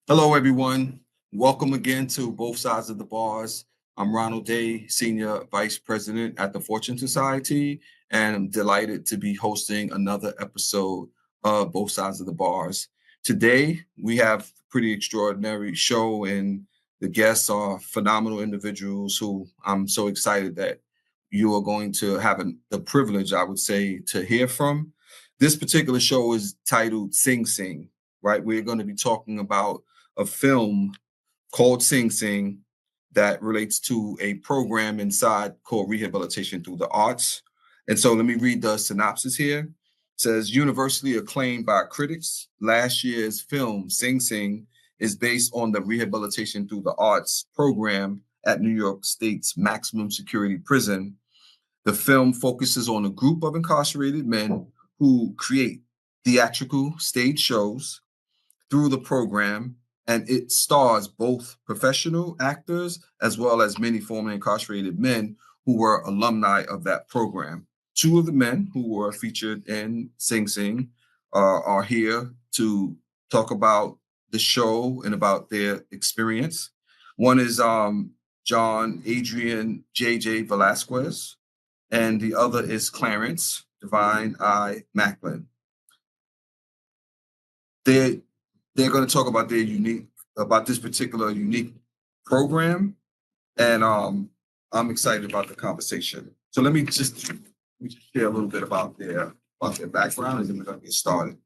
Hello, everyone. Welcome again to Both Sides of the Bars. I'm Ronald Day, Senior Vice President at the Fortune Society, and I'm delighted to be hosting another episode of Both Sides of the Bars. Today, we have a pretty extraordinary show, and the guests are phenomenal individuals who I'm so excited that you are going to have the privilege, I would say, to hear from. This particular show is titled Sing Sing, right? We're going to be talking about a film called Sing Sing that relates to a program inside called Rehabilitation Through the Arts. And so let me read the synopsis here. It says, universally acclaimed by critics, last year's film Sing Sing is based on the Rehabilitation Through the Arts program at New York State's maximum security prison. The film focuses on a group of incarcerated men who create theatrical stage shows through the program, and it stars both professional actors as well as many formerly incarcerated men who were alumni of that program. Two of the men who were featured in Sing Sing are here to talk about the show and about their experience. One is Jon-Adrian J.J. Velazquez, and the other is Clarence Divine I. Maclin. They're going to talk about this particular unique program, and I'm excited about the conversation. So let me just share a little bit about their background, and then we're going to get started.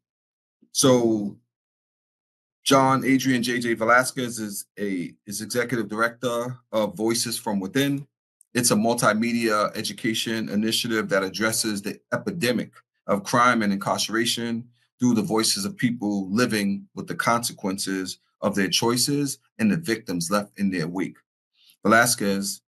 So Jon-Adrian J.J. Velazquez is executive director of Voices from Within. It's a multimedia education initiative that addresses the epidemic of crime and incarceration through the voices of people living with the consequences of their choices and the victims left in their wake. Velazquez,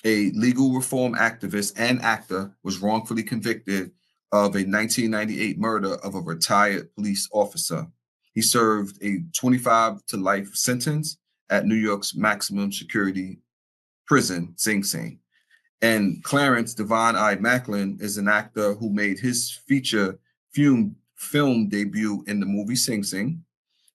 a legal reform activist and actor, was wrongfully convicted of a 1998 murder of a retired police officer. He served a 25 to life sentence at New York's maximum security prison, Sing Sing. And Clarence Divine I. Maclin is an actor who made his feature film debut in the movie Sing Sing,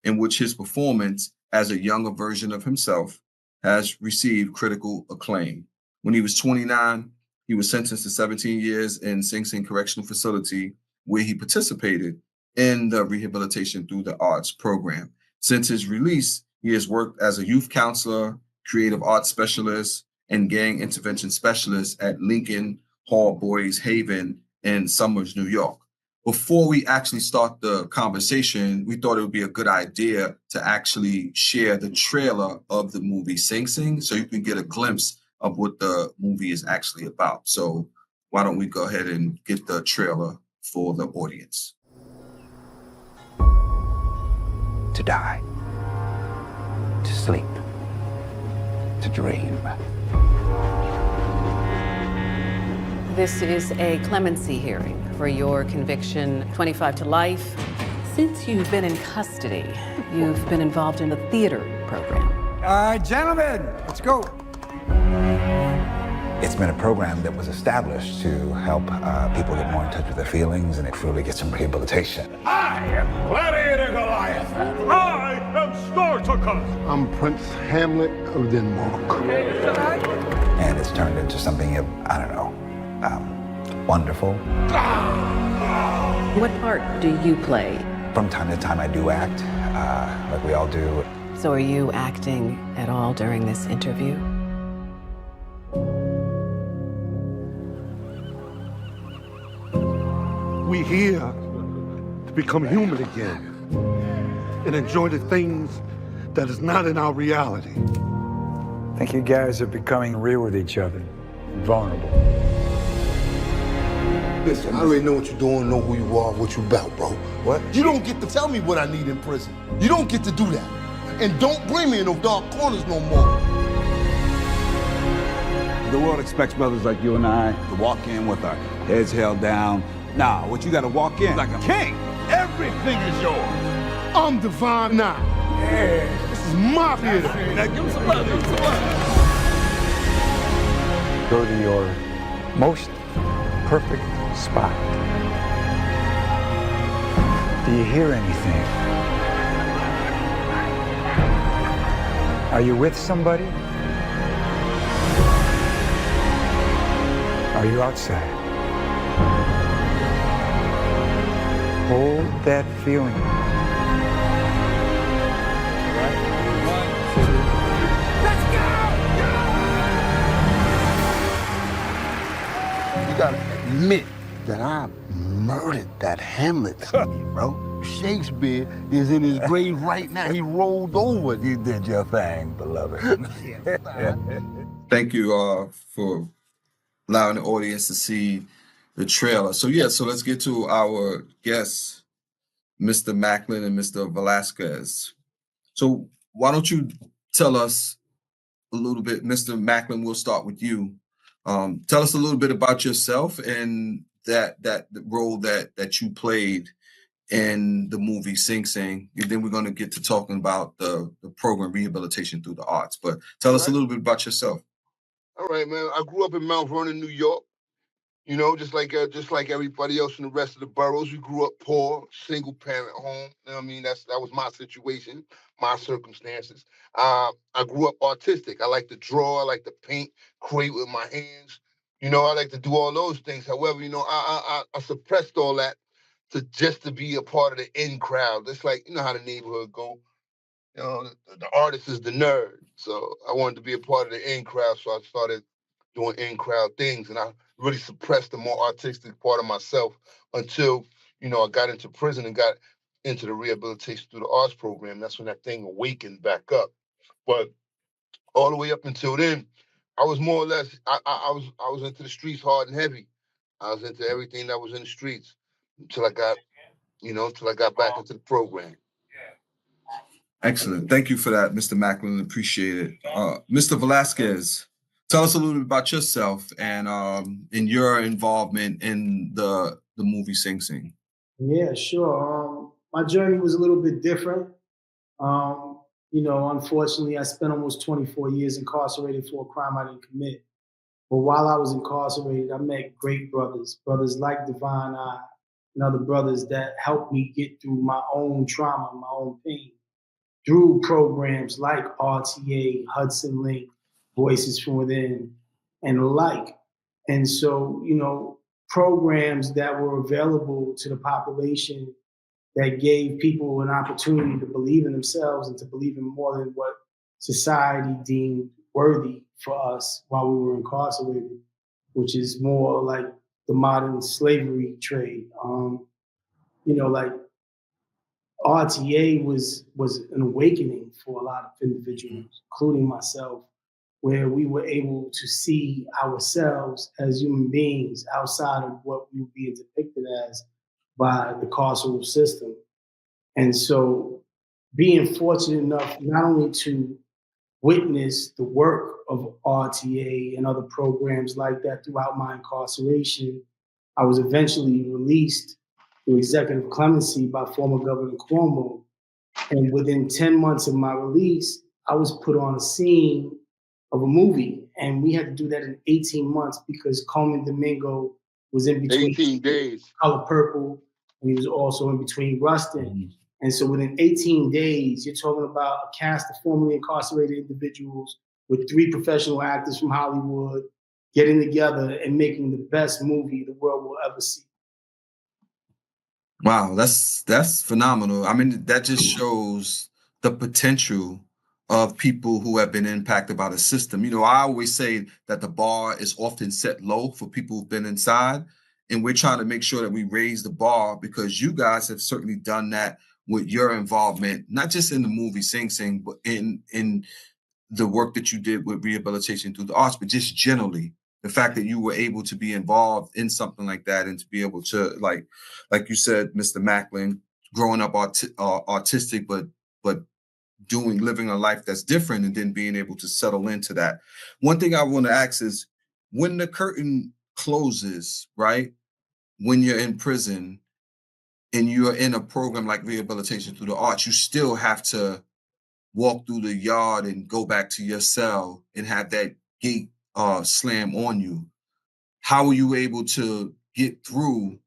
in which his performance as a younger version of himself has received critical acclaim. When he was 29, he was sentenced to 17 years in Sing Sing Correctional Facility, where he participated in the Rehabilitation Through the Arts program. Since his release, he has worked as a youth counselor, creative arts specialist, and gang intervention specialist at Lincoln Hall Boys Haven in Somers, New York. Before we actually start the conversation, we thought it would be a good idea to actually share the trailer of the movie Sing Sing so you can get a glimpse of what the movie is actually about. So why don't we go ahead and get the trailer for the audience. To die, to sleep, to dream. This is a clemency hearing for your conviction, 25 to life. Since you've been in custody, you've been involved in a theater program. Gentlemen, let's go. It's been a program that was established to help people get more in touch with their feelings and truly get some rehabilitation. I am Gladiator Goliath. I am Spartacus. I'm Prince Hamlet of Denmark. And it's turned into something of, I don't know, wonderful. What part do you play? From time to time I do act, like we all do. So are you acting at all during this interview? We here to become human again and enjoy the things that is not in our reality. I think you guys are becoming real with each other, vulnerable. Listen, I already know what you're doing, know who you are, what you about, bro. What? You don't get to tell me what I need in prison. You don't get to do that. And don't bring me in those dark corners no more. The world expects brothers like you and I to walk in with our heads held down. Nah, what you gotta walk in like a king. Everything is yours. I'm divine now. Yeah. This is my theater. Now give him some love, give him some love. Go to your most perfect spot. Do you hear anything? Are you with somebody? Are you outside? Hold that feeling. All right? 1, 2, 3. Let's go! You gotta admit that I murdered that Hamlet scene, bro. Shakespeare is in his grave right now. He rolled over. You did your thing, beloved. Thank you for allowing the audience to see the trailer. So let's get to our guests, Mr. Maclin and Mr. Velazquez. So why don't you tell us a little bit, Mr. Maclin, we'll start with you. Tell us a little bit about yourself and that role that you played in the movie Sing Sing. And then we're going to get to talking about the program Rehabilitation Through the Arts. But tell us a little bit about yourself. All right, man. I grew up in Mount Vernon, New York. You know, just like everybody else in the rest of the boroughs, we grew up poor, single parent home. You know what I mean? That was my situation, my circumstances. I grew up artistic. I like to draw, I like to paint, create with my hands. You know, I like to do all those things. However, you know, I suppressed all that to be a part of the in crowd. It's like, you know how the neighborhood go. You know, the artist is the nerd. So I wanted to be a part of the in crowd, so I started doing in crowd things, and I really suppressed the more artistic part of myself until, you know, I got into prison and got into the Rehabilitation Through the Arts program. That's when that thing awakened back up. But all the way up until then, I was more or less I was into the streets hard and heavy. I was into everything that was in the streets until I got back into the program. Excellent. Thank you for that, Mr. Maclin. Appreciate it. Mr. Velazquez, tell us a little bit about yourself and your involvement in the movie Sing Sing. Yeah, sure. My journey was a little bit different. You know, unfortunately, I spent almost 24 years incarcerated for a crime I didn't commit. But while I was incarcerated, I met great brothers like Divine Eye and other brothers that helped me get through my own trauma, my own pain, through programs like RTA, Hudson Link, Voices from Within, and the like. And so, you know, programs that were available to the population that gave people an opportunity to believe in themselves and to believe in more than what society deemed worthy for us while we were incarcerated, which is more like the modern slavery trade. You know, like RTA was an awakening for a lot of individuals, including myself, where we were able to see ourselves as human beings outside of what we were being depicted as by the carceral system. And so being fortunate enough not only to witness the work of RTA and other programs like that throughout my incarceration, I was eventually released through executive clemency by former Governor Cuomo. And within 10 months of my release, I was put on a scene of a movie. And we had to do that in 18 months because Coleman Domingo was in between 18 days. Color Purple, and he was also in between Rustin. Mm-hmm. And so within 18 days, you're talking about a cast of formerly incarcerated individuals with 3 professional actors from Hollywood getting together and making the best movie the world will ever see. Wow, that's phenomenal. I mean, that just shows the potential of people who have been impacted by the system. You know, I always say that the bar is often set low for people who've been inside, and we're trying to make sure that we raise the bar because you guys have certainly done that with your involvement, not just in the movie Sing Sing, but in the work that you did with Rehabilitation Through the Arts, but just generally. The fact that you were able to be involved in something like that and to be able to, like you said, Mr. Maclin, growing up artistic, but living a life that's different and then being able to settle into that. One thing I want to ask is when the curtain closes, right? When you're in prison and you're in a program like Rehabilitation Through the Arts, you still have to walk through the yard and go back to your cell and have that gate slam on you. How were you able to get through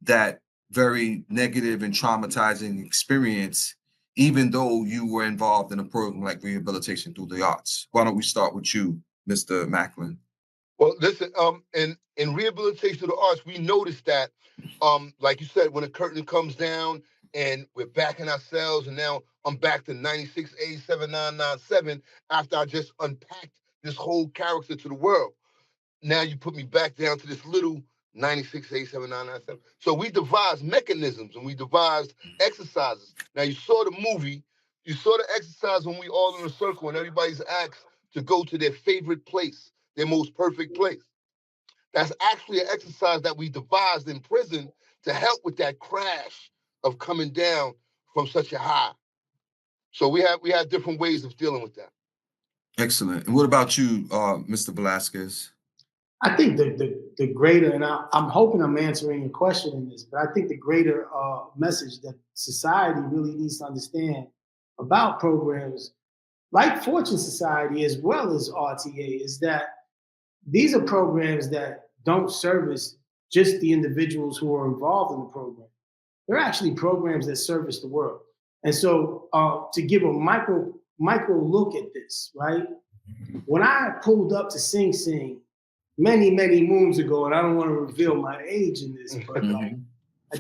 that very negative and traumatizing experience even though you were involved in a program like Rehabilitation Through the Arts? Why don't we start with you, Mr. Maclin? Well, listen, in Rehabilitation of the Arts, we noticed that, like you said, when the curtain comes down and we're back in ourselves, and now I'm back to 96A7997 after I just unpacked this whole character to the world. Now you put me back down to this little 96A7997. So we devised mechanisms and we devised exercises. Now you saw the movie, you saw the exercise when we all in a circle and everybody's asked to go to their favorite place, their most perfect place. That's actually an exercise that we devised in prison to help with that crash of coming down from such a high. So we have different ways of dealing with that. Excellent. And what about you, Mr. Velazquez? I think the greater, and I'm hoping I'm answering your question in this, but I think the greater message that society really needs to understand about programs like Fortune Society as well as RTA is that these are programs that don't service just the individuals who are involved in the program. They're actually programs that service the world. And so to give a micro look at this, right? When I pulled up to Sing Sing many moons ago, and I don't want to reveal my age in this, but I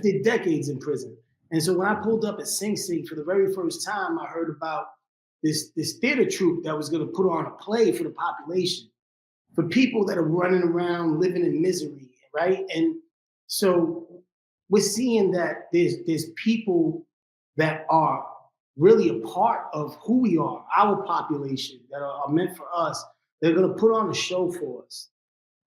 did decades in prison. And so when I pulled up at Sing Sing for the very first time, I heard about this theater troupe that was going to put on a play for the population, for people that are running around living in misery, right? And so we're seeing that there's people that are really a part of who we are, our population, that are meant for us. They're going to put on a show for us,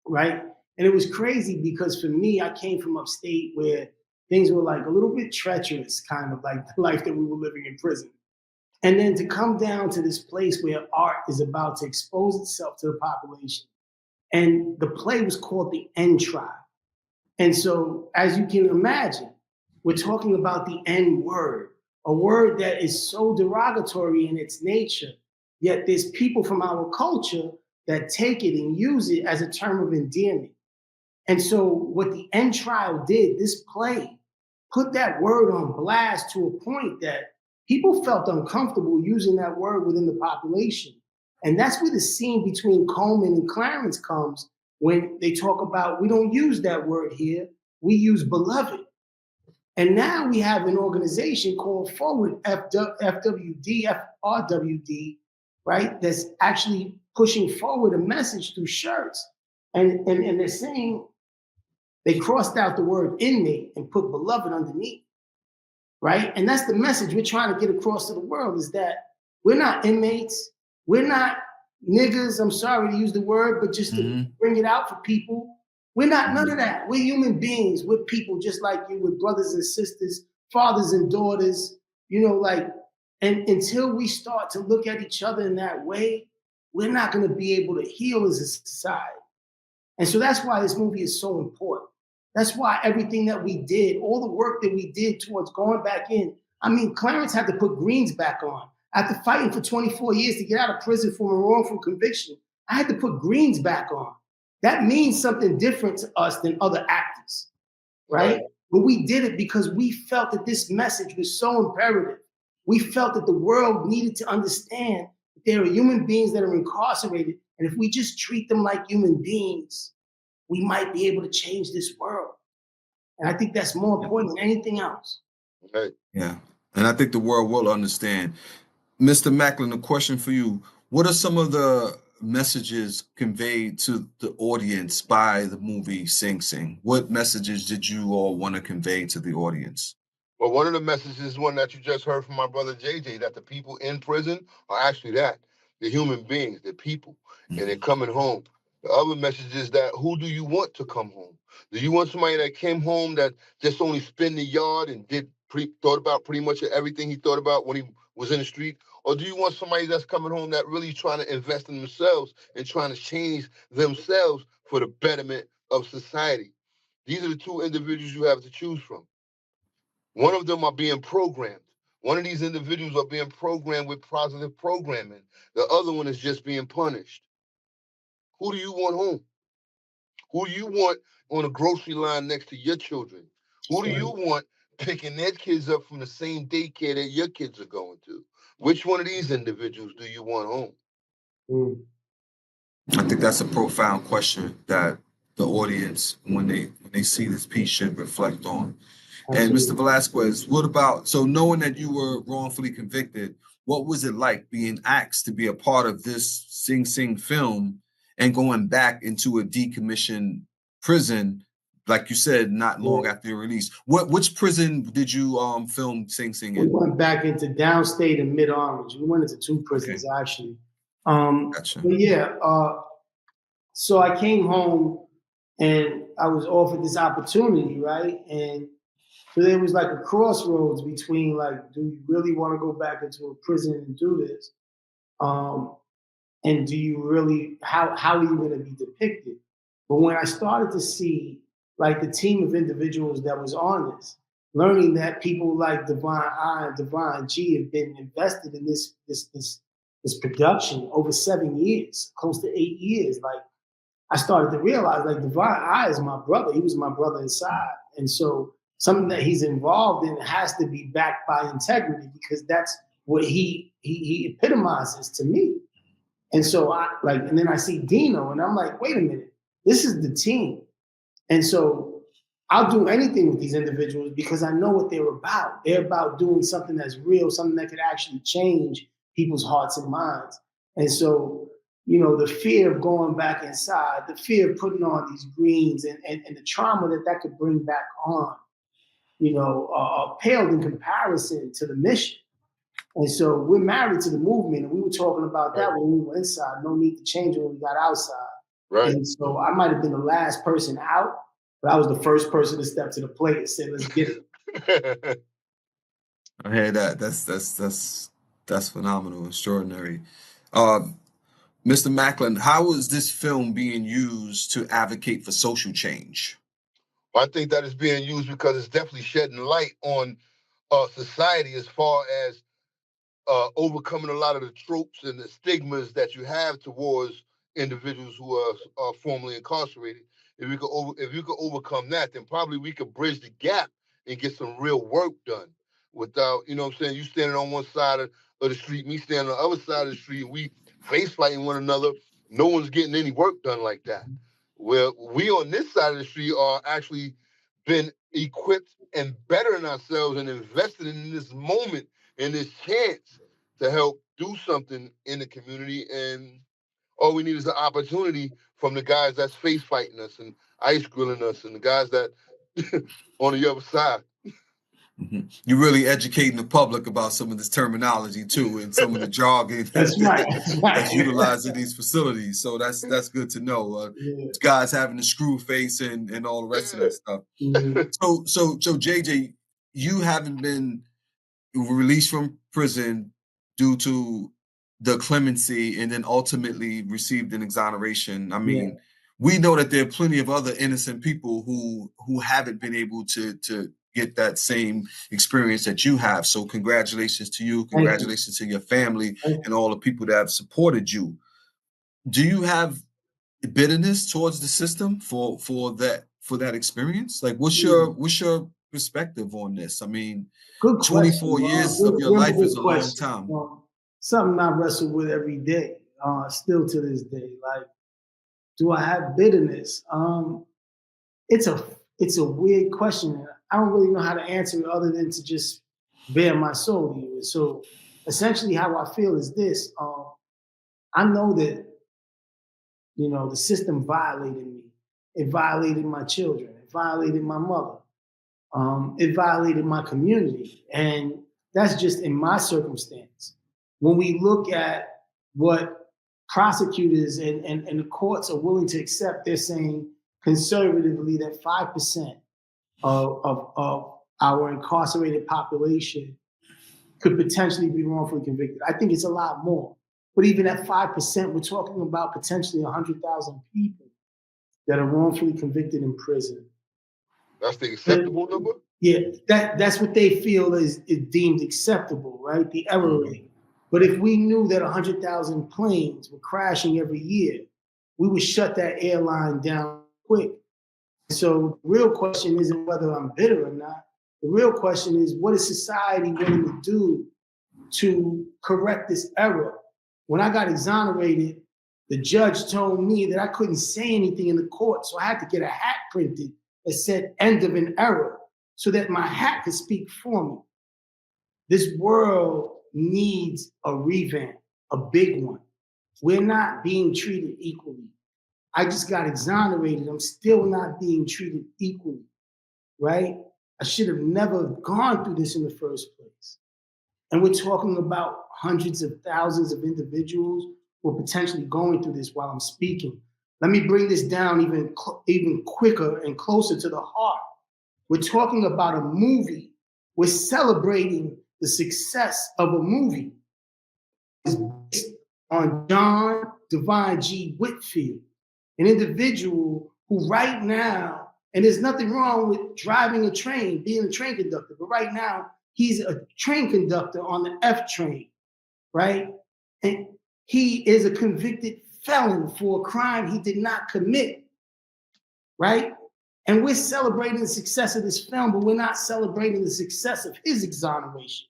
right? And it was crazy because for me, I came from upstate where things were like a little bit treacherous, kind of like the life that we were living in prison. And then to come down to this place where art is about to expose itself to the population. And the play was called The N Tribe. And so, as you can imagine, we're talking about the N word, a word that is so derogatory in its nature, yet there's people from our culture that take it and use it as a term of endearment. And so what the N Trial did, this play, put that word on blast to a point that people felt uncomfortable using that word within the population. And that's where the scene between Coleman and Clarence comes when they talk about, we don't use that word here, we use beloved. And now we have an organization called Forward, FWD, FRWD, right? That's actually pushing forward a message through shirts. And they're saying, they crossed out the word inmate and put beloved underneath, right? And that's the message we're trying to get across to the world, is that we're not inmates, we're not niggas, I'm sorry to use the word, but just to bring it out for people. We're not none of that. We're human beings. We're people just like you, with brothers and sisters, fathers and daughters, and until we start to look at each other in that way, we're not going to be able to heal as a society. And so that's why this movie is so important. That's why everything that we did, all the work that we did towards going back in, I mean, Clarence had to put greens back on. After fighting for 24 years to get out of prison for a wrongful conviction, I had to put greens back on. That means something different to us than other actors, right? But we did it because we felt that this message was so imperative. We felt that the world needed to understand that there are human beings that are incarcerated, and if we just treat them like human beings, we might be able to change this world. And I think that's more important than anything else. Right. Yeah, and I think the world will understand. Mr. Maclin, a question for you. What are some of the messages conveyed to the audience by the movie Sing Sing? What messages did you all want to convey to the audience? Well, one of the messages is one that you just heard from my brother JJ, that the people in prison are actually that. They're human beings, they're people, and they're coming home. The other message is that, who do you want to come home? Do you want somebody that came home that just only spent the yard and thought about pretty much everything he thought about when he was in the street? Or do you want somebody that's coming home that really trying to invest in themselves and trying to change themselves for the betterment of society? These are the two individuals you have to choose from. One of them are being programmed. One of these individuals are being programmed with positive programming. The other one is just being punished. Who do you want home? Who do you want on a grocery line next to your children? Who do you want picking their kids up from the same daycare that your kids are going Which one of these individuals do you want home? Mm. I think that's a profound question that the audience, when they see this piece, should reflect on. And Absolutely. Mr. Velazquez, what about, so knowing that you were wrongfully convicted, what was it like being asked to be a part of this Sing Sing film and going back into a decommissioned prison, like you said, not long after your release? Which prison did you film Sing Sing We in? went back into downstate and mid-Orange. We went into 2 prisons, actually. Gotcha. But yeah, so I came home and I was offered this opportunity, right? And so there was like a crossroads between like, do you really want to go back into a prison and do this? And do you really, how are you going to be depicted? But when I started to see like the team of individuals that was on this, learning that people like Divine I and Divine G have been invested in this production over 7 years, close to 8 years, like I started to realize like Divine I is my brother. He was my brother inside. And so something that he's involved in has to be backed by integrity because that's what he epitomizes to me. And so and then I see Dino and I'm like, wait a minute, this is the team. And so I'll do anything with these individuals because I know what they're about. They're about doing something that's real, something that could actually change people's hearts and minds. And so, you know, the fear of going back inside, the fear of putting on these greens and the trauma that could bring back on, you know, paled in comparison to the mission. And so we're married to the movement, and we were talking about that when we were inside. No need to change it when we got outside. Right. And so I might have been the last person out, but I was the first person to step to the plate and say, "Let's get it." I hear that. That's phenomenal, extraordinary. Mr. Maclin, how is this film being used to advocate for social change? Well, I think that is being used because it's definitely shedding light on society as far as overcoming a lot of the tropes and the stigmas that you have towards individuals who are formerly incarcerated. If you could overcome that, then probably we could bridge the gap and get some real work done without, you know what I'm saying, you standing on one side of the street, me standing on the other side of the street, and we face fighting one another. No one's getting any work done like that. Where we on this side of the street are actually been equipped and bettering ourselves and invested in this moment and this chance to help do something in the community. And all we need is an opportunity from the guys that's face fighting us and ice grilling us and the guys that on the other side. Mm-hmm. You're really educating the public about some of this terminology too, and some of the jargon That's right. that's utilized in these facilities. So that's good to know. Guys having the screw face and all the rest of that stuff. Mm-hmm. So JJ, you haven't been released from prison due to the clemency and then ultimately received an exoneration. I mean, we know that there are plenty of other innocent people who haven't been able to get that same experience that you have. So congratulations to you. Congratulations to your family and all the people that have supported you. Do you have bitterness towards the system for that experience? Like, what's your perspective on this? I mean, good 24 years of your life is a long time. Something I wrestle with every day, still to this day. Like, do I have bitterness? It's a weird question. I don't really know how to answer it other than to just bare my soul to you. So essentially how I feel is this. I know that, you know, the system violated me. It violated my children. It violated my mother. It violated my community. And that's just in my circumstance. When we look at what prosecutors and the courts are willing to accept, they're saying conservatively that 5% of our incarcerated population could potentially be wrongfully convicted. I think it's a lot more. But even at 5%, we're talking about potentially 100,000 people that are wrongfully convicted in prison. That's the acceptable number? Yeah, that's what they feel is deemed acceptable, right? The error rate. But if we knew that 100,000 planes were crashing every year, we would shut that airline down quick. So the real question isn't whether I'm bitter or not. The real question is, what is society willing to do to correct this error. When I got exonerated, the judge told me that I couldn't say anything in the court, so I had to get a hat printed that said end of an error so that my hat could speak for me. This world needs a revamp, a big one. We're not being treated equally. I just got exonerated. I'm still not being treated equally, right? I should have never gone through this in the first place. And we're talking about hundreds of thousands of individuals who are potentially going through this while I'm speaking. Let me bring this down even quicker and closer to the heart. We're talking about a movie. We're celebrating the success of a movie. It's based on John Divine G. Whitfield, an individual who right now, and there's nothing wrong with driving a train, being a train conductor, but right now, he's a train conductor on the F train, right? And he is a convicted felon for a crime he did not commit, right? And we're celebrating the success of this film, but we're not celebrating the success of his exoneration.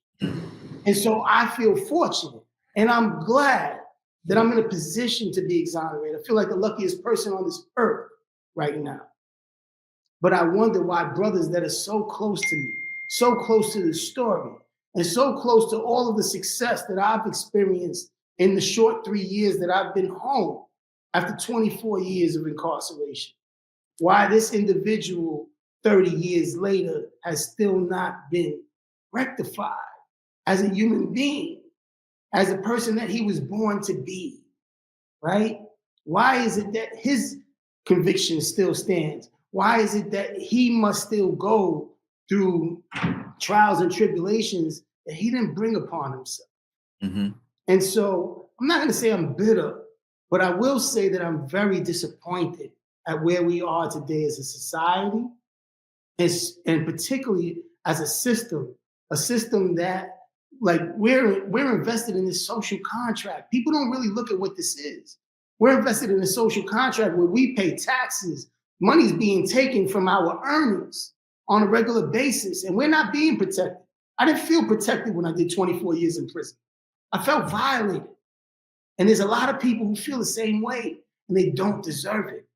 And so I feel fortunate, and I'm glad that I'm in a position to be exonerated. I feel like the luckiest person on this earth right now. But I wonder why brothers that are so close to me, so close to the story, and so close to all of the success that I've experienced in the short 3 years that I've been home after 24 years of incarceration, why this individual 30 years later has still not been rectified as a human being, as a person that he was born to be, right? Why is it that his conviction still stands? Why is it that he must still go through trials and tribulations that he didn't bring upon himself? Mm-hmm. And so I'm not going to say I'm bitter, but I will say that I'm very disappointed at where we are today as a society, and particularly as a system that, like, we're invested in this social contract. People don't really look at what this is. We're invested in a social contract where we pay taxes. Money's being taken from our earnings on a regular basis, and we're not being protected. I didn't feel protected when I did 24 years in prison. I felt violated. And there's a lot of people who feel the same way, and they don't deserve it.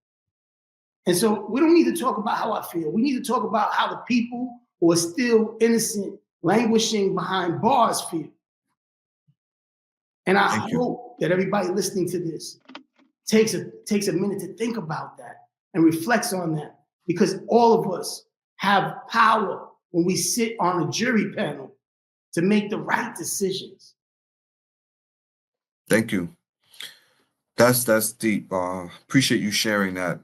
And so we don't need to talk about how I feel. We need to talk about how the people who are still innocent, languishing behind bars feel. And I hope that everybody listening to this takes a minute to think about that and reflects on that, because all of us have power when we sit on a jury panel to make the right decisions. Thank you. That's deep. Appreciate you sharing that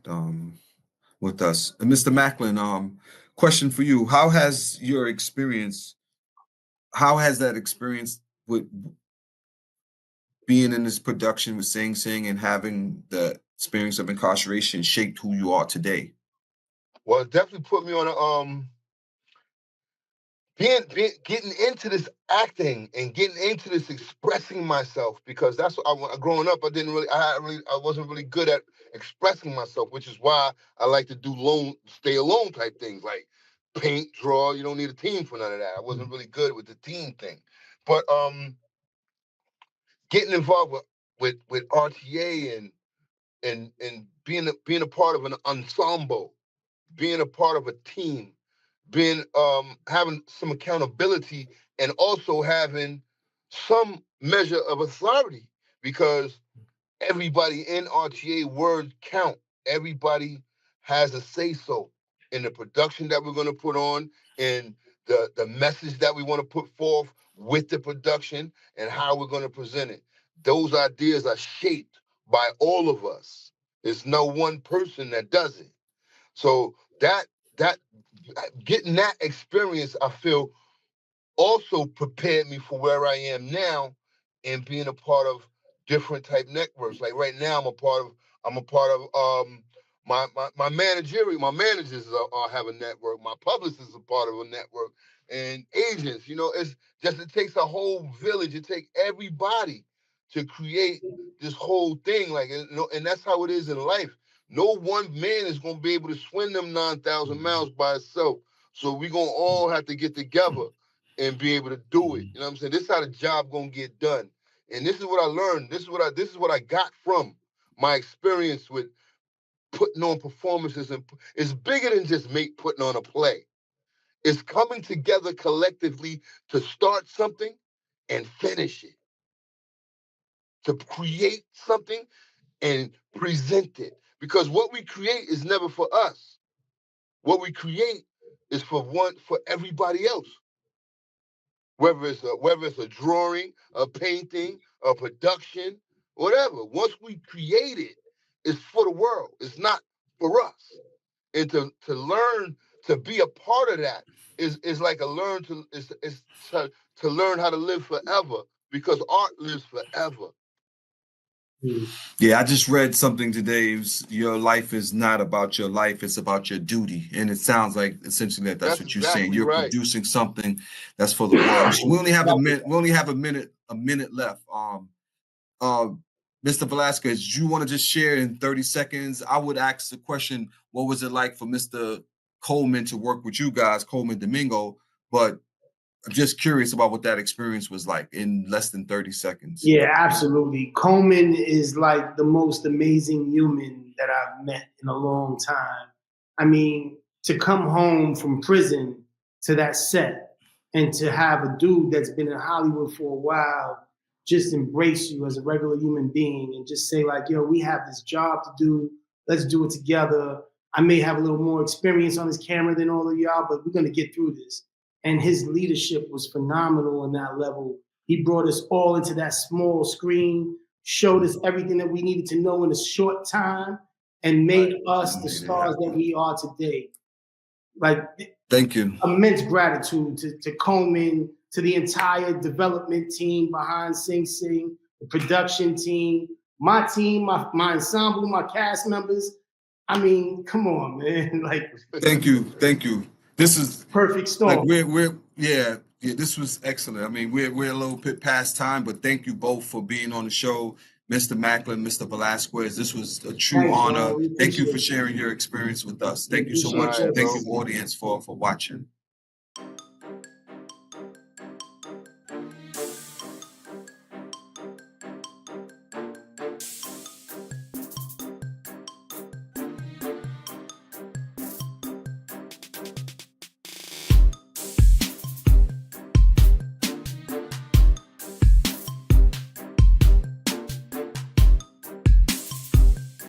with us. And Mr. Maclin, question for you: how has that experience with being in this production with Sing Sing and having the experience of incarceration shaped who you are today? Well, it definitely put me on a getting into this acting and getting into this expressing myself, because that's what growing up I wasn't really good at expressing myself, which is why I like to do stay alone type things like paint, draw. You don't need a team for none of that. I wasn't really good with the team thing, but getting involved with RTA and being a part of an ensemble, being a part of a team, being having some accountability, and also having some measure of authority, because everybody in RTA words count. Everybody has a say-so in the production that we're going to put on, in the message that we want to put forth with the production, and how we're going to present it. Those ideas are shaped by all of us. There's no one person that does it. So that getting that experience, I feel, also prepared me for where I am now, and being a part of different type networks. Like right now, I'm a part of my managers have a network. My publicists are part of a network, and agents. It takes a whole village. It takes everybody to create this whole thing. And that's how it is in life. No one man is going to be able to swim them 9,000 miles by itself. So we're going to all have to get together and be able to do it. You know what I'm saying? This is how the job gonna get done. And this is what I learned. This is what I got from my experience with putting on performances, and it's bigger than just putting on a play. It's coming together collectively to start something and finish it, to create something and present it. Because what we create is never for us. What we create is for everybody else. Whether it's a drawing, a painting, a production, whatever. Once we create it, it's for the world. It's not for us. And to learn to be a part of that is like to learn how to live forever, because art lives forever. Yeah, I just read something today. It was, your life is not about your life; it's about your duty. And it sounds like essentially that's what you're saying. Exactly You're right. producing something that's for the world. So we only have a minute. We only have a minute left. Mr. Velazquez, do you want to just share in 30 seconds? I would ask the question: what was it like for Mr. Coleman to work with you guys, Coleman Domingo? But I'm just curious about what that experience was like in less than 30 seconds. Yeah, absolutely. Coleman is like the most amazing human that I've met in a long time. I mean, to come home from prison to that set and to have a dude that's been in Hollywood for a while just embrace you as a regular human being and just say like, yo, we have this job to do. Let's do it together. I may have a little more experience on this camera than all of y'all, but we're going to get through this. And his leadership was phenomenal on that level. He brought us all into that small screen, showed us everything that we needed to know in a short time, and made us the stars that we are today. Like, thank you. Immense gratitude to Coleman, to the entire development team behind Sing Sing, the production team, my team, my ensemble, my cast members. I mean, come on, man. Like, thank you. This is perfect storm. Like yeah, this was excellent. I mean, we're a little bit past time, but thank you both for being on the show, Mr. Maclin, Mr. Velazquez. This was a true honor. Thank you for sharing your experience with us. Thank you so much. Right, and thank you, audience, for watching.